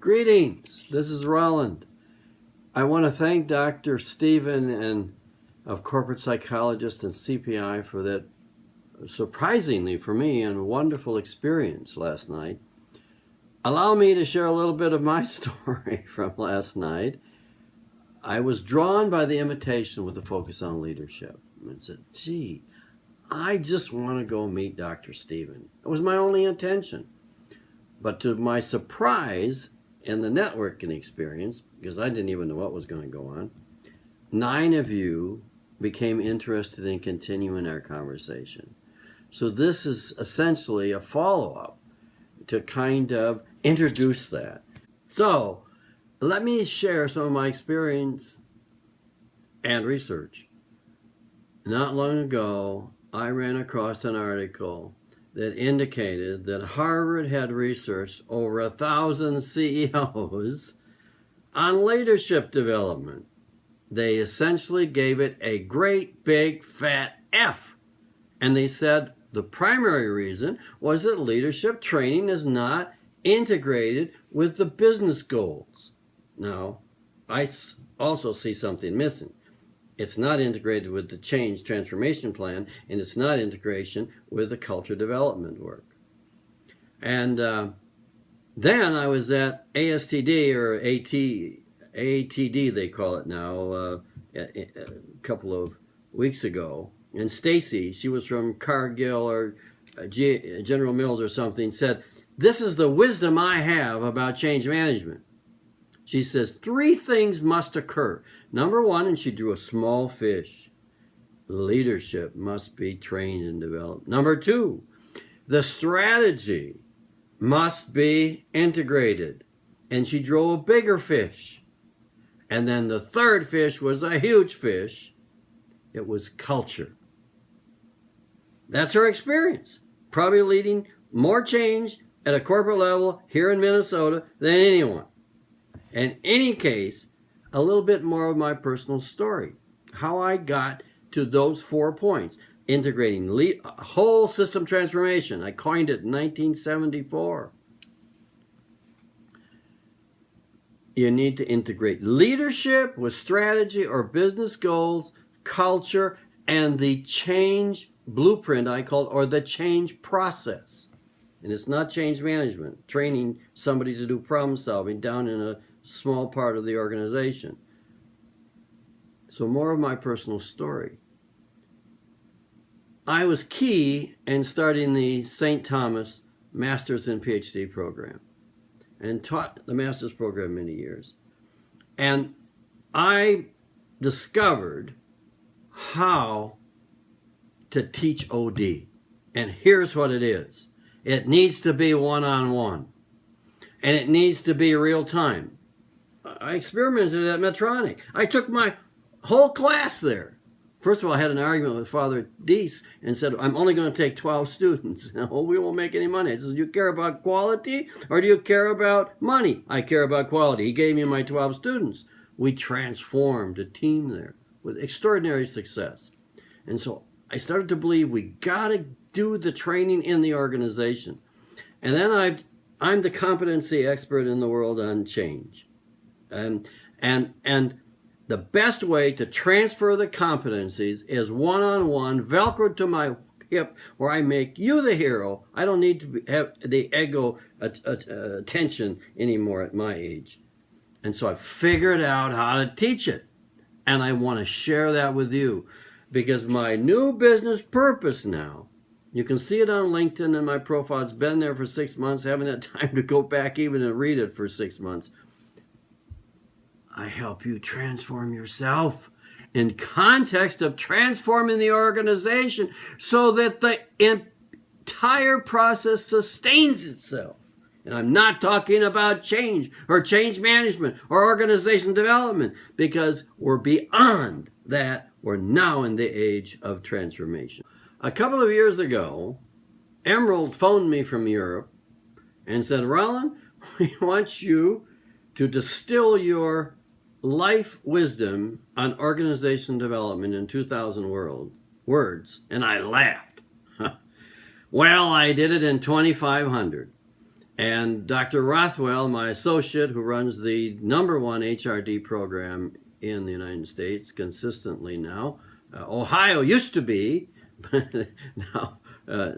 Greetings, this is Roland. I want to thank Dr. Stephen and of corporate psychologist and CPI for that surprisingly for me and wonderful experience last night. Allow me to share a little bit of my story from last night. I was drawn by the invitation with the focus on leadership and said, gee, I just want to go meet Dr. Stephen. It was my only intention. But to my surprise in the networking experience, because I didn't even know what was going to go on, 9 of you became interested in continuing our conversation. So this is essentially a follow-up to kind of introduce that. So let me share some of my experience and research. Not long ago, I ran across an article that indicated that Harvard had researched over 1,000 CEOs on leadership development. They essentially gave it a great big fat F. And they said the primary reason was that leadership training is not integrated with the business goals. Now, I also see something missing. It's not integrated with the change transformation plan, and it's not integration with the culture development work. And then I was at ASTD, or ATD they call it now, a couple of weeks ago. And Stacy, she was from Cargill or General Mills or something, said, "This is the wisdom I have about change management." She says 3 things must occur. Number 1, and she drew a small fish, leadership must be trained and developed. Number 2, the strategy must be integrated, and she drew a bigger fish. And then the 3rd fish was the huge fish. It was culture. That's her experience, probably leading more change at a corporate level here in Minnesota than anyone. In any case, a little bit more of my personal story, how I got to those 4 points. Integrating whole system transformation. I coined it in 1974. You need to integrate leadership with strategy or business goals, culture, and the change blueprint, I call it, or the change process. And it's not change management, training somebody to do problem solving down in a small part of the organization. So more of my personal story. I was key in starting the St. Thomas Master's and PhD program and taught the Master's program many years. And I discovered how to teach OD. And here's what it is. It needs to be one-on-one. And it needs to be real time. I experimented at Medtronic. I took my whole class there. First of all, I had an argument with Father Deese and said, I'm only going to take 12 students. No, we won't make any money. I said, do you care about quality or do you care about money? I care about quality. He gave me my 12 students. We transformed a team there with extraordinary success. And so I started to believe we got to do the training in the organization. And then I'm the competency expert in the world on change. And the best way to transfer the competencies is one-on-one, velcroed to my hip, where I make you the hero. I don't need to have the ego attention anymore at my age. And so I figured out how to teach it. And I want to share that with you because my new business purpose now, you can see it on LinkedIn in my profile. It's been there for 6 months. Haven't had time to go back even and read it for 6 months. I help you transform yourself in context of transforming the organization so that the entire process sustains itself. And I'm not talking about change or change management or organization development because we're beyond that. We're now in the age of transformation. A couple of years ago, Emerald phoned me from Europe and said, Roland, we want you to distill your life wisdom on organization development in 2,000 words. And I laughed. Well, I did it in 2,500. And Dr. Rothwell, my associate, who runs the #1 HRD program in the United States consistently now, Ohio used to be, but now,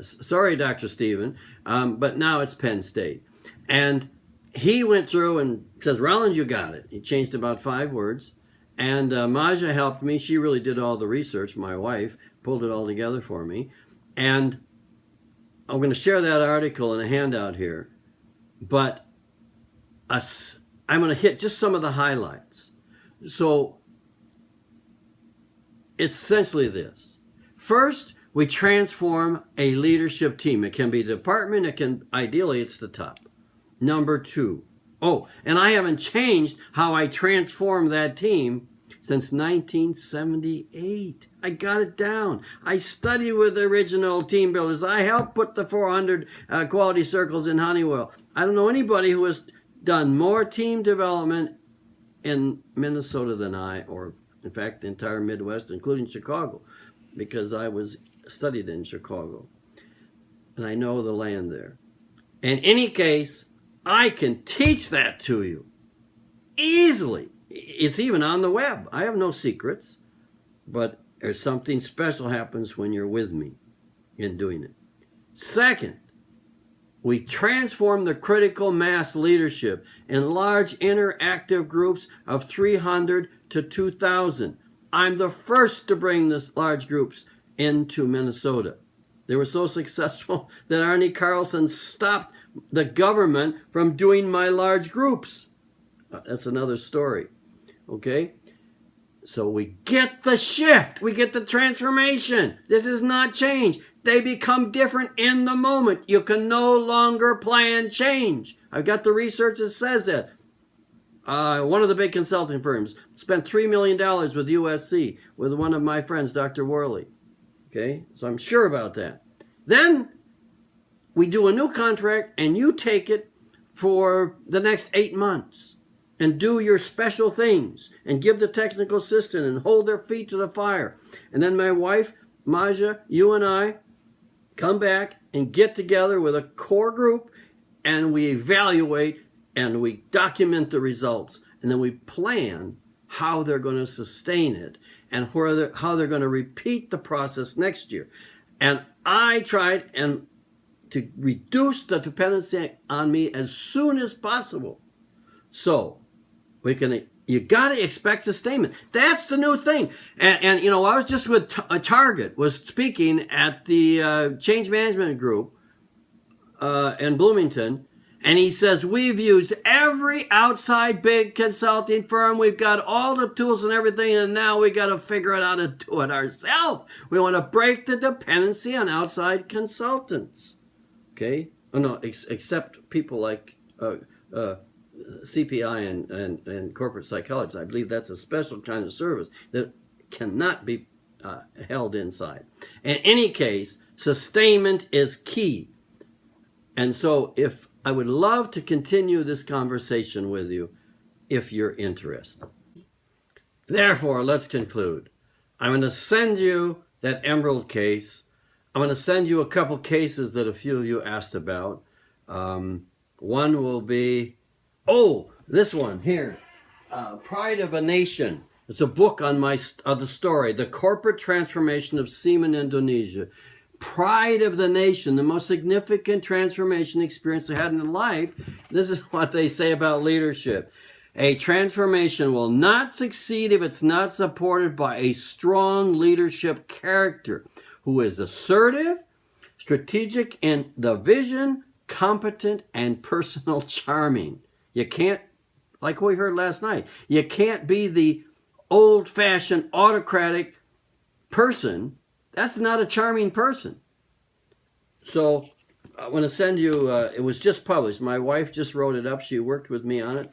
sorry, Dr. Stephen, but now it's Penn State. And he went through and says, Roland, you got it. He changed about 5 words. And Maja helped me. She really did all the research. My wife pulled it all together for me. And I'm going to share that article in a handout here. But I'm going to hit just some of the highlights. So it's essentially this. First, we transform a leadership team. It can be a department. Ideally, it's the top. Number 2. Oh, and I haven't changed how I transform that team since 1978. I got it down. I studied with the original team builders. I helped put the 400 quality circles in Honeywell. I don't know anybody who has done more team development in Minnesota than I, or in fact, the entire Midwest, including Chicago, because I studied in Chicago, and I know the land there. In any case, I can teach that to you easily. It's even on the web. I have no secrets, but there's something special happens when you're with me in doing it. Second, we transform the critical mass leadership in large interactive groups of 300 to 2,000. I'm the first to bring this large groups into Minnesota. They were so successful that Arnie Carlson stopped the government from doing my large groups. That's another story. Okay? So we get the shift. We get the transformation. This is not change. They become different in the moment. You can no longer plan change. I've got the research that says that. One of the big consulting firms spent $3 million with USC, with one of my friends, Dr. Worley. Okay? So I'm sure about that. Then we do a new contract, and you take it for the next 8 months and do your special things and give the technical assistant and hold their feet to the fire. And then my wife, Maja, you and I come back and get together with a core group, and we evaluate and we document the results. And then we plan how they're going to sustain it and how they're going to repeat the process next year. And I tried to reduce the dependency on me as soon as possible. So you got to expect sustainment. That's the new thing. And I was just with Target, was speaking at the change management group in Bloomington. And he says, we've used every outside big consulting firm. We've got all the tools and everything, and now we got to figure out how to do it ourselves. We want to break the dependency on outside consultants. Okay? Oh, no, except people like CPI and corporate psychologists. I believe that's a special kind of service that cannot be held inside. In any case, sustainment is key. And so I would love to continue this conversation with you if you're interested. Therefore, let's conclude. I'm going to send you that Emerald case. I'm going to send you a couple cases that a few of you asked about. One will be, this one here, Pride of a Nation. It's a book on the story, The Corporate Transformation of Seaman Indonesia. Pride of the nation, the most significant transformation experience they had in life. This is what they say about leadership. A transformation will not succeed if it's not supported by a strong leadership character who is assertive, strategic in the vision, competent, and personal charming. You can't, like we heard last night, you can't be the old-fashioned autocratic person. That's not a charming person. So I want to send you, it was just published. My wife just wrote it up. She worked with me on it.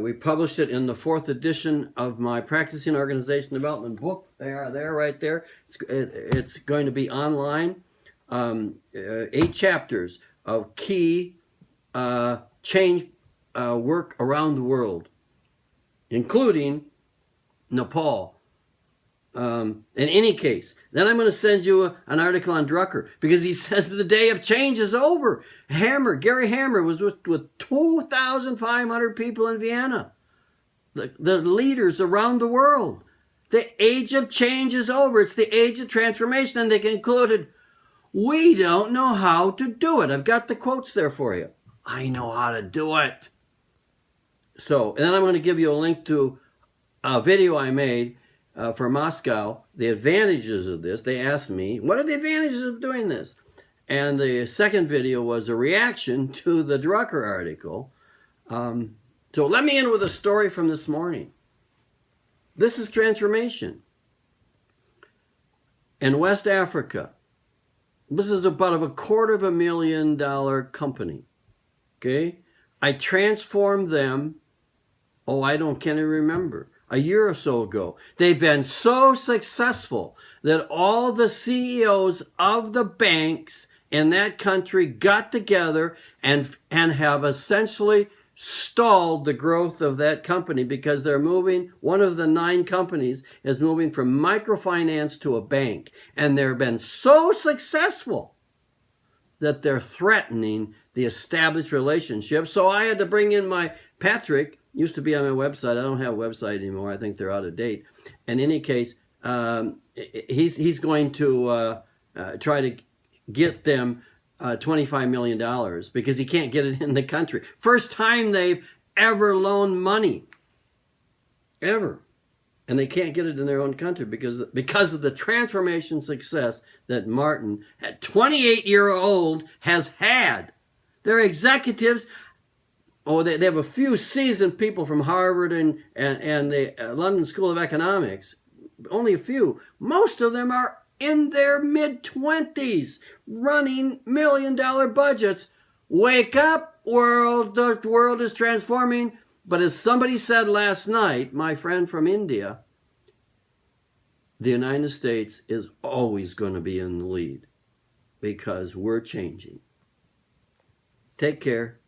We published it in the 4th edition of my Practicing Organization Development book. They are there, right there. It's going to be online. 8 chapters of key change work around the world, including Nepal, In any case, then I'm going to send you an article on Drucker, because he says the day of change is over. Gary Hammer was with 2,500 people in Vienna, the leaders around the world. The age of change is over. It's the age of transformation. And they concluded, we don't know how to do it. I've got the quotes there for you. I know how to do it. So, and then I'm going to give you a link to a video I made for Moscow, the advantages of this. They asked me, what are the advantages of doing this? And the second video was a reaction to the Drucker article. So let me end with a story from this morning. This is transformation. In West Africa, this is about a $250,000 company. Okay? I transformed them, can't even remember, a year or so ago. They've been so successful that all the CEOs of the banks in that country got together and have essentially stalled the growth of that company, because they're moving, one of the 9 companies is moving from microfinance to a bank. And they've been so successful that they're threatening the established relationship. So I had to bring in Patrick, used to be on my website. I don't have a website anymore. I think they're out of date. In any case, he's going to try to get them $25 million, because he can't get it in the country. First time they've ever loaned money, ever. And they can't get it in their own country because of the transformation success that Martin, at 28-year-old, has had. Their executives, they have a few seasoned people from Harvard and the London School of Economics. Only a few. Most of them are in their mid-20s, running million-dollar budgets. Wake up, world. The world is transforming. But as somebody said last night, my friend from India, the United States is always going to be in the lead, because we're changing. Take care.